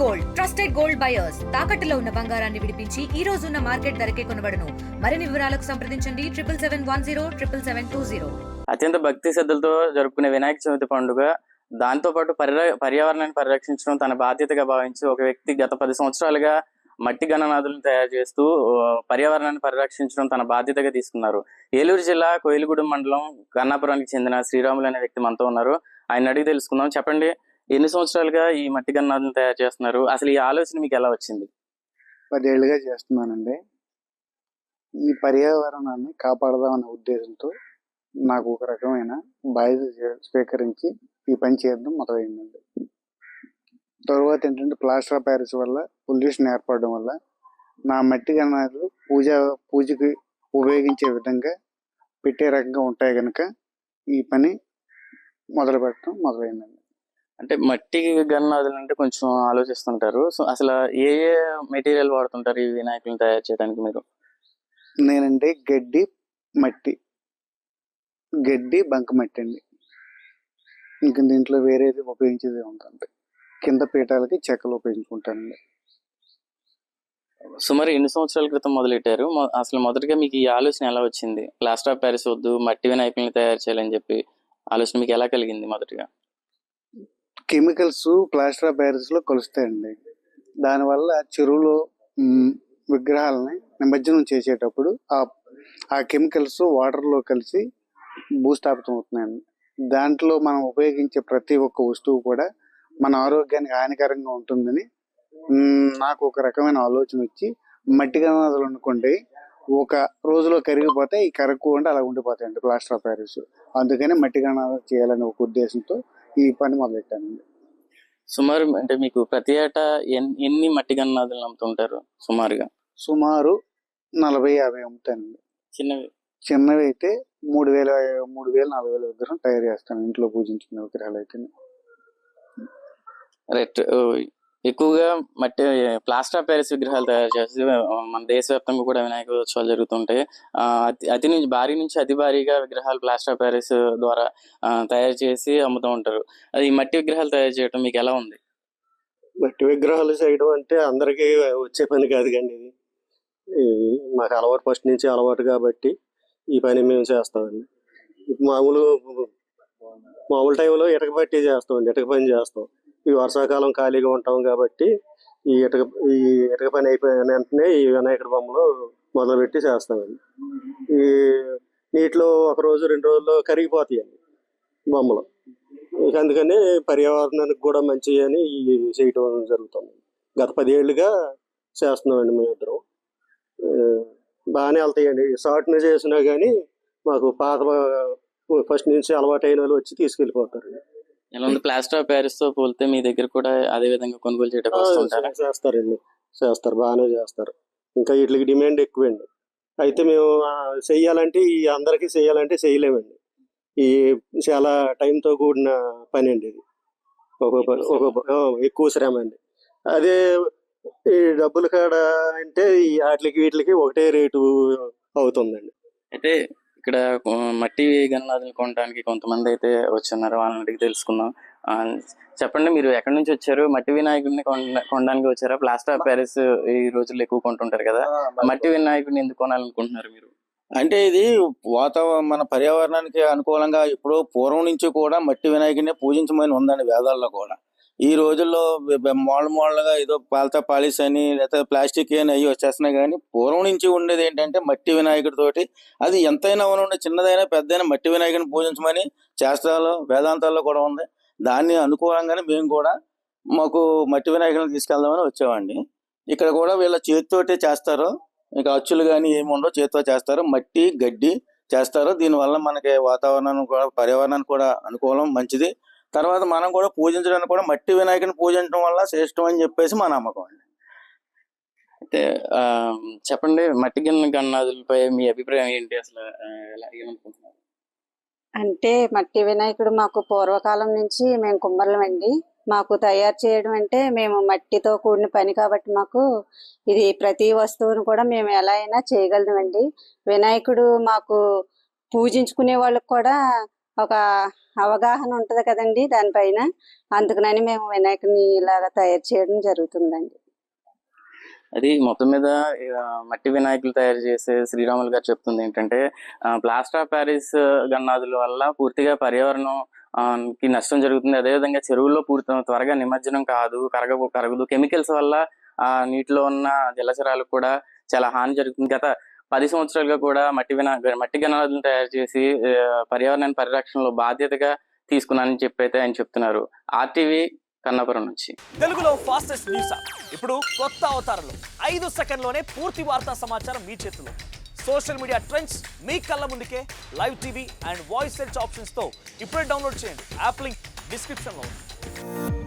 Gold trusted gold buyers తాకట్టులో ఉన్న బంగారాన్ని విడిపించి ఈ రోజు ఉన్న మార్కెట్ ధరకే కొనబడును. మరిన్ని వివరాలకు సంప్రదించండి 7771077720. అత్యంత భక్తి శ్రద్ధలతో జరుపుకునే వినాయక చవితి పండుగ, దాంతో పాటు పర్యావరణాన్ని పరిరక్షించడం తన బాధ్యతగా భావించి ఒక వ్యక్తి గత 10 సంవత్సరాలుగా మట్టి గణనాథులను తయారు చేస్తూ పర్యావరణాన్ని పరిరక్షించడం తన బాధ్యతగా తీసుకున్నారు. ఏలూరు జిల్లా కోయిలగూడెం మండలం కన్నాపురానికి చెందిన శ్రీరాములు అనే వ్యక్తి మనతో ఉన్నారు. ఆయన అడిగి తెలుసుకుందాం. చెప్పండి, ఎన్ని సంవత్సరాలుగా ఈ మట్టి గణనాథులను తయారు చేస్తున్నారు? అసలు ఈ ఆలోచన మీకు ఎలా వచ్చింది? 10 ఏళ్ళుగా చేస్తున్నానండి. ఈ పర్యావరణాన్ని కాపాడదామనే ఉద్దేశంతో నాకు ఒక రకమైన బాధ్యత స్వీకరించి ఈ పని చేయడం మొదలైందండి. తర్వాత ఏంటంటే ప్లాస్టర్ ఆఫ్ ప్యారిస్ వల్ల పొల్యూషన్ ఏర్పడడం వల్ల నా మట్టి గణనాలు పూజకి ఉపయోగించే విధంగా పెట్టే రకంగా ఉంటాయి కనుక ఈ పని మొదలుపెట్టడం మొదలైందండి. అంటే మట్టి గణనాథులు అంటే కొంచెం ఆలోచిస్తుంటారు. సో అసలు ఏ ఏ మెటీరియల్ వాడుతుంటారు ఈ వినాయకులను తయారు చేయడానికి మీరు? నేనండి గడ్డి బంక మట్టి అండి. ఇంకా దీంట్లో వేరేది ఉపయోగించేది ఉంటుంది. కింద పీఠాలకి చెక్కలు ఉపయోగించుకుంటానండి. సుమారు ఎన్ని సంవత్సరాల క్రితం మొదలెట్టారు? అసలు మొదటిగా మీకు ఈ ఆలోచన ఎలా వచ్చింది? ప్లాస్టర్ ఆఫ్ ప్యారిస్ వద్దు, మట్టి వినాయకుల్ని తయారు చేయాలని చెప్పి ఆలోచన మీకు ఎలా కలిగింది మొదటిగా? కెమికల్స్ ప్లాస్టర్ ఆఫ్ ప్యారిస్ లో కలుస్తాయండి. దానివల్ల చెరువులో విగ్రహాలని నిమజ్జనం చేసేటప్పుడు ఆ కెమికల్స్ వాటర్ లో కలిసి భూస్థాపితం అవుతున్నాయండి. దాంట్లో మనం ఉపయోగించే ప్రతి ఒక్క వస్తువు కూడా మన ఆరోగ్యానికి హానికరంగా ఉంటుందని నాకు ఒక రకమైన ఆలోచన వచ్చి, మట్టి గణనాథులు అనుకోండి ఒక రోజులో కరిగిపోతాయి, ఈ కరగకుండా అలా ఉండిపోతాయండి ప్లాస్టర్ ఆఫ్ ప్యారిస్. అందుకని మట్టి గణనాథులు చేయాలనే ఒక ఉద్దేశంతో ఈ పని మొదలెట్టానండి. సుమారు అంటే మీకు ప్రతి ఏటా ఎన్ని మట్టి గణనాథులు అమ్ముతుంటారు సుమారుగా? సుమారు 40-50 అమ్ముతానండి. చిన్నవి అయితే 3,000-4,000 విగ్రహం తయారు చేస్తాను ఇంట్లో పూజించుకునే విగ్రహాలు అయితే. రైట్. ఎక్కువగా మట్టి ప్లాస్టర్ ఆఫ్ ప్యారిస్ విగ్రహాలు తయారు చేసి మన దేశవ్యాప్తంగా కూడా వినాయక ఉత్సవాలు జరుగుతుంటాయి. భారీ నుంచి అతి భారీగా విగ్రహాలు ప్లాస్టర్ ఆఫ్ ప్యారిస్ ద్వారా తయారు చేసి అమ్ముతూ ఉంటారు. అది మట్టి విగ్రహాలు తయారు చేయడం మీకు ఎలా ఉంది? మట్టి విగ్రహాలు చేయడం అంటే అందరికీ వచ్చే పని కాదు కండి. ఇది మాకు అలవాటు, ఫస్ట్ నుంచి అలవాటు కాబట్టి ఈ పని మేము చేస్తామండి. మామూలు టైంలో ఇటుక పట్టి చేస్తామండి, ఇటుక పని చేస్తాం. ఈ వర్షాకాలం ఖాళీగా ఉంటాం కాబట్టి ఈ ఇటుక పని అయిపోయిన వెంటనే ఈ వినాయకుడి బొమ్మలు మొదలుపెట్టి చేస్తామండి. ఈ నీటిలో 1 రోజు 2 రోజుల్లో కరిగిపోతాయండి బొమ్మలు. అందుకని పర్యావరణానికి కూడా మంచి అని చేయటం జరుగుతుంది. గత 10 ఏళ్ళుగా చేస్తున్నామండి మేమిద్దరం. బాగానే వెళ్తాయండి. షార్ట్ని చేసినా కానీ మాకు పాత ఫస్ట్ నుంచి అలవాటైన వాళ్ళు వచ్చి తీసుకెళ్ళిపోతారు. ఎలా ఉంది? ప్లాస్టర్ ఆఫ్ ప్యారిస్ తో పోలితే మీ దగ్గర కూడా అదే విధంగా కొనుగోలు చేయడం చేస్తారండి. చేస్తారు, బాగానే చేస్తారు. ఇంకా వీటికి డిమాండ్ ఎక్కువండి. అయితే మేము చెయ్యాలంటే అందరికీ చెయ్యాలంటే చేయలేమండి. ఈ చాలా టైంతో కూడిన పని అండి. ఇది ఎక్కువ శ్రమ అండి. అదే ఈ డబ్బుల కాడ అంటే వీటికి ఒకటే రేటు అవుతుందండి. అయితే ఇక్కడ మట్టి గణనాథులు కొనడానికి కొంతమంది అయితే వచ్చున్నారు, వాళ్ళని అడిగి తెలుసుకుందాం. చెప్పండి, మీరు ఎక్కడి నుంచి వచ్చారు? మట్టి వినాయకుడిని కొనడానికి వచ్చారా? ప్లాస్టర్ ఆఫ్ ప్యారిస్ ఈ రోజుల్లో ఎక్కువ కొంటుంటారు కదా, మట్టి వినాయకుడిని ఎందుకు కొనాలనుకుంటున్నారు మీరు? అంటే ఇది మన పర్యావరణానికి అనుకూలంగా ఇప్పుడు పూర్వం నుంచి కూడా మట్టి వినాయకుడిని పూజించమని ఉందండి వేదాల్లో కూడా. ఈ రోజుల్లో మోడల్గా ఏదో పాలిస్ అని లేకపోతే ప్లాస్టిక్ అని అవి వచ్చేస్తున్నాయి. కానీ పూర్వం నుంచి ఉండేది ఏంటంటే మట్టి వినాయకుడితోటి, అది ఎంతైనా ఉండే చిన్నదైనా పెద్దైనా మట్టి వినాయకుడిని పూజించమని శాస్త్రాల్లో వేదాంతాల్లో కూడా ఉంది. దాన్ని అనుకూలంగానే మేము కూడా మాకు మట్టి వినాయకుడిని తీసుకెళ్దామని వచ్చామండి. ఇక్కడ కూడా వీళ్ళ చేతితోటే చేస్తారు. ఇంకా అచ్చులు కానీ ఏమి ఉండవు, చేతితో చేస్తారు. మట్టి గడ్డి చేస్తారు. దీనివల్ల మనకి వాతావరణానికి కూడా పర్యావరణానికి కూడా అనుకూలం, మంచిది. తర్వాత మనం కూడా పూజించడానికి కూడా మట్టి వినాయకుని పూజించడం వల్ల శ్రేష్టం అని చెప్పేసి మా నమ్మకం అండి. అయితే చెప్పండి, మట్టి గణనాథులపై మీ అభిప్రాయం ఏంటి? అసలు ఏమనుకుంటున్నారు? అంటే మట్టి వినాయకుడు మాకు పూర్వకాలం నుంచి మేము కుమ్మరులమండి. మాకు తయారు చేయడం అంటే మేము మట్టితో కూడిన పని కాబట్టి మాకు ఇది ప్రతి వస్తువును కూడా మేము ఎలా అయినా చేయగలమండి. వినాయకుడు మాకు పూజించుకునే వాళ్ళకి కూడా ఒక అవగాహన ఉంటుంది కదండి దానిపైన. అందుకనని మేము వినాయకుడిని ఇలాగా తయారు చేయడం జరుగుతుందండి. అది మొత్తం మీద మట్టి వినాయకులు తయారు చేసే శ్రీరాములు గారు చెప్తుంది ఏంటంటే ప్లాస్టర్ ఆఫ్ ప్యారిస్ గన్నాదుల వల్ల పూర్తిగా పర్యావరణం కి నష్టం జరుగుతుంది. అదేవిధంగా చెరువుల్లో త్వరగా నిమజ్జనం కరగదు. కెమికల్స్ వల్ల నీటిలో ఉన్న జలచరాలకు కూడా చాలా హాని జరుగుతుంది. గత 10 సంవత్సరాలుగా కూడా మట్టి గన్నాదులను తయారు చేసి పర్యావరణ పరిరక్షణలో బాధ్యతగా తీసుకున్నానని చెప్పైతే ఆయన చెప్తున్నారు. RTV కన్నాపురం నుంచి. తెలుగులో ఫాస్టెస్ట్ న్యూస్ యాప్ ఇప్పుడు కొత్త అవతారంలో 5 సెకండ్లోనే పూర్తి వార్తా సమాచారం మీ చేతిలో. సోషల్ మీడియా ట్రెండ్స్ మీ కళ్ళ ముందుకే live TV and voice search options తో ఇప్పుడే డౌన్లోడ్ చేయండి. యాప్ లింక్ డిస్క్రిప్షన్ లో ఉంది.